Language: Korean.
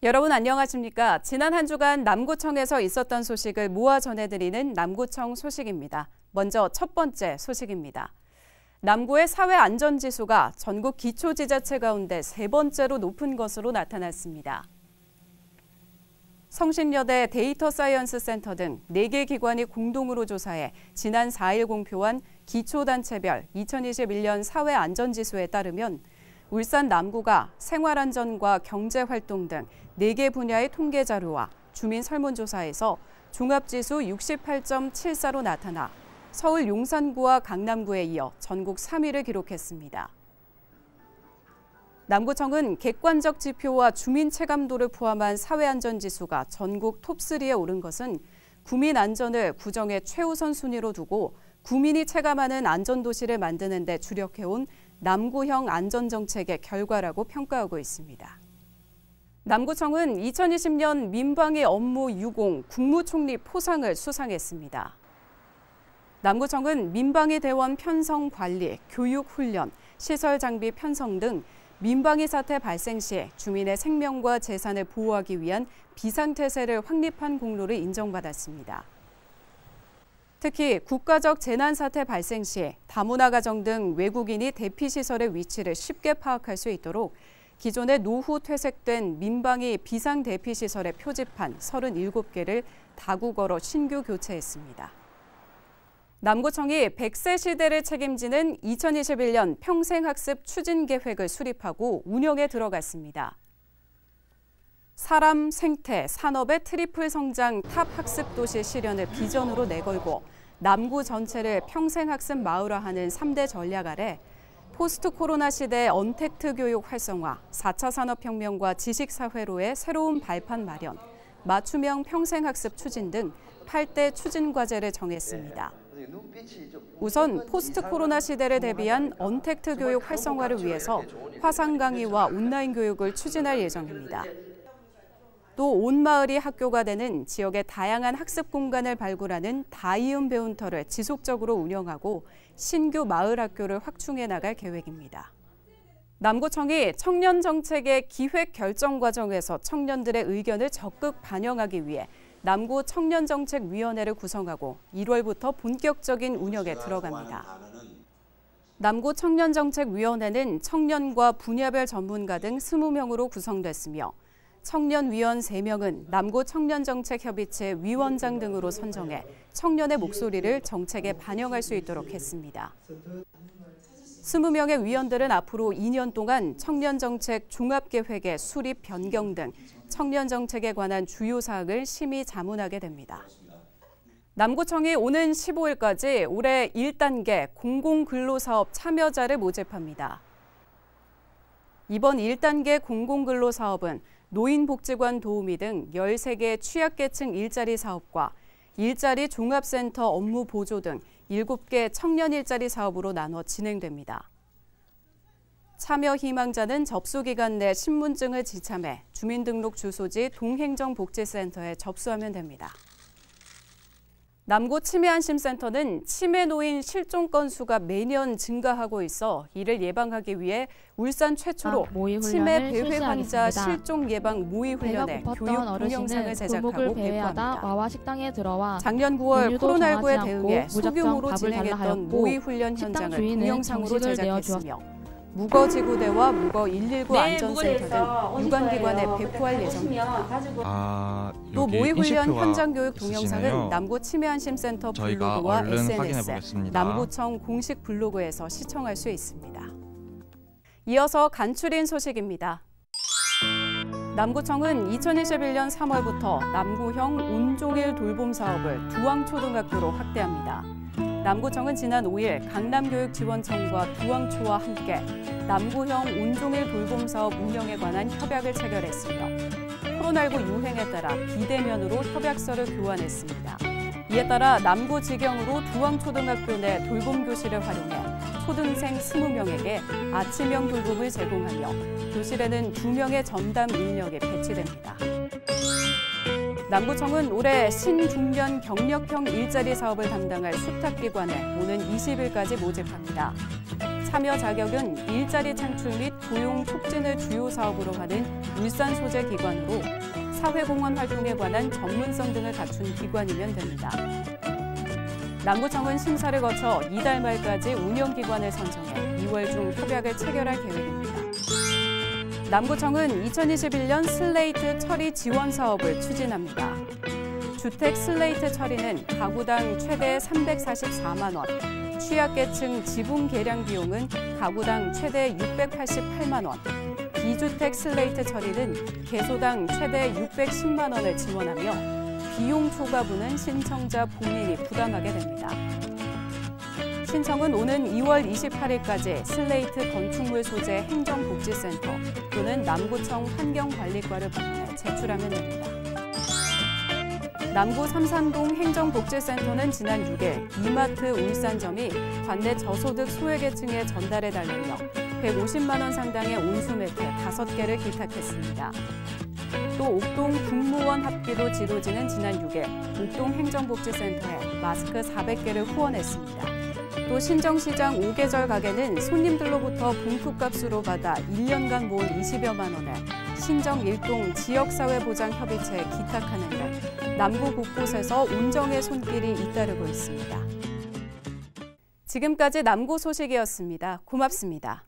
여러분 안녕하십니까? 지난 한 주간 남구청에서 있었던 소식을 모아 전해드리는 남구청 소식입니다. 먼저 첫 번째 소식입니다. 남구의 사회안전지수가 전국 기초지자체 가운데 세 번째로 높은 것으로 나타났습니다. 성신여대 데이터사이언스 센터 등 4개 기관이 공동으로 조사해 지난 4일 공표한 기초단체별 2021년 사회안전지수에 따르면 울산 남구가 생활안전과 경제활동 등 4개 분야의 통계 자료와 주민 설문조사에서 종합지수 68.74로 나타나 서울 용산구와 강남구에 이어 전국 3위를 기록했습니다. 남구청은 객관적 지표와 주민 체감도를 포함한 사회안전지수가 전국 톱3에 오른 것은 구민 안전을 구정의 최우선 순위로 두고 구민이 체감하는 안전도시를 만드는 데 주력해온 남구형 안전정책의 결과라고 평가하고 있습니다. 남구청은 2020년 민방위 업무 유공 국무총리 포상을 수상했습니다. 남구청은 민방위 대원 편성 관리, 교육 훈련, 시설 장비 편성 등 민방위 사태 발생 시 주민의 생명과 재산을 보호하기 위한 비상태세를 확립한 공로를 인정받았습니다. 특히 국가적 재난사태 발생 시 다문화 가정 등 외국인이 대피시설의 위치를 쉽게 파악할 수 있도록 기존의 노후 퇴색된 민방위 비상대피시설의 표지판 37개를 다국어로 신규 교체했습니다. 남구청이 100세 시대를 책임지는 2021년 평생학습 추진계획을 수립하고 운영에 들어갔습니다. 사람, 생태, 산업의 트리플 성장 탑 학습 도시 실현을 비전으로 내걸고 남구 전체를 평생학습 마을화하는 3대 전략 아래 포스트 코로나 시대 언택트 교육 활성화, 4차 산업혁명과 지식사회로의 새로운 발판 마련, 맞춤형 평생학습 추진 등 8대 추진 과제를 정했습니다. 우선 포스트 코로나 시대를 대비한 언택트 교육 활성화를 위해서 화상 강의와 온라인 교육을 추진할 예정입니다. 또 온 마을이 학교가 되는 지역의 다양한 학습 공간을 발굴하는 다이음 배운터를 지속적으로 운영하고 신규 마을 학교를 확충해 나갈 계획입니다. 남구청이 청년 정책의 기획 결정 과정에서 청년들의 의견을 적극 반영하기 위해 남구 청년정책위원회를 구성하고 1월부터 본격적인 운영에 들어갑니다. 남구 청년정책위원회는 청년과 분야별 전문가 등 20명으로 구성됐으며 청년위원 3명은 남구 청년정책협의체 위원장 등으로 선정해 청년의 목소리를 정책에 반영할 수 있도록 했습니다. 20명의 위원들은 앞으로 2년 동안 청년정책 종합계획의 수립 변경 등 청년정책에 관한 주요 사항을 심의 자문하게 됩니다. 남구청이 오는 15일까지 올해 1단계 공공근로사업 참여자를 모집합니다. 이번 1단계 공공근로사업은 노인복지관 도우미 등 13개 취약계층 일자리 사업과 일자리 종합센터 업무 보조 등 7개 청년 일자리 사업으로 나눠 진행됩니다. 참여 희망자는 접수기간 내 신분증을 지참해 주민등록 주소지 동행정복지센터에 접수하면 됩니다. 남구 치매안심센터는 치매노인 실종 건수가 매년 증가하고 있어 이를 예방하기 위해 울산 최초로 치매 배회 환자 실종 예방 모의 훈련의 교육 동영상을 제작하고 배포합니다. 작년 9월 코로나19에 대응해 소규모로 진행했던 모의 훈련 현장을 동영상으로 제작했으며 묵어지구대와 묵어119 안전센터 등 유관기관에 배포할 예정입니다. 또 모의훈련 현장교육 동영상은 남구 치매안심센터 블로그와 SNS, 남구청 공식 블로그에서 시청할 수 있습니다. 이어서 간추린 소식입니다. 남구청은 2021년 3월부터 남구형 온종일 돌봄 사업을 두왕초등학교로 확대합니다. 남구청은 지난 5일 강남교육지원청과 두왕초와 함께 남구형 온종일 돌봄 사업 운영에 관한 협약을 체결했으며 코로나19 유행에 따라 비대면으로 협약서를 교환했습니다. 이에 따라 남구지경으로 두왕초등학교 내 돌봄교실을 활용해 초등생 20명에게 아침형 돌봄을 제공하며 교실에는 2명의 전담 인력이 배치됩니다. 남구청은 올해 신중년 경력형 일자리 사업을 담당할 수탁기관에 오는 20일까지 모집합니다. 참여 자격은 일자리 창출 및 고용 촉진을 주요 사업으로 하는 울산 소재 기관으로 사회공헌 활동에 관한 전문성 등을 갖춘 기관이면 됩니다. 남구청은 심사를 거쳐 이달 말까지 운영기관을 선정해 2월 중 협약을 체결할 계획입니다. 남구청은 2021년 슬레이트 처리 지원 사업을 추진합니다. 주택 슬레이트 처리는 가구당 최대 344만 원, 취약계층 지붕 개량 비용은 가구당 최대 688만 원, 비주택 슬레이트 처리는 개소당 최대 610만 원을 지원하며 비용 초과분은 신청자 본인이 부담하게 됩니다. 신청은 오는 2월 28일까지 슬레이트 건축물 소재 행정복지센터 또는 남구청 환경관리과를 방문해 제출하면 됩니다. 남구 삼산동 행정복지센터는 지난 6일 이마트 울산점이 관내 저소득 소외계층에 전달해달라며 150만 원 상당의 온수매트 5개를 기탁했습니다. 또 옥동 국무원 합기도 지도진은 지난 6일 옥동 행정복지센터에 마스크 400개를 후원했습니다. 또 신정시장 5계절 가게는 손님들로부터 봉투값으로 받아 1년간 모은 20여만 원을 신정 1동 지역사회보장협의체에 기탁하는 등 남구 곳곳에서 운정의 손길이 잇따르고 있습니다. 지금까지 남구 소식이었습니다. 고맙습니다.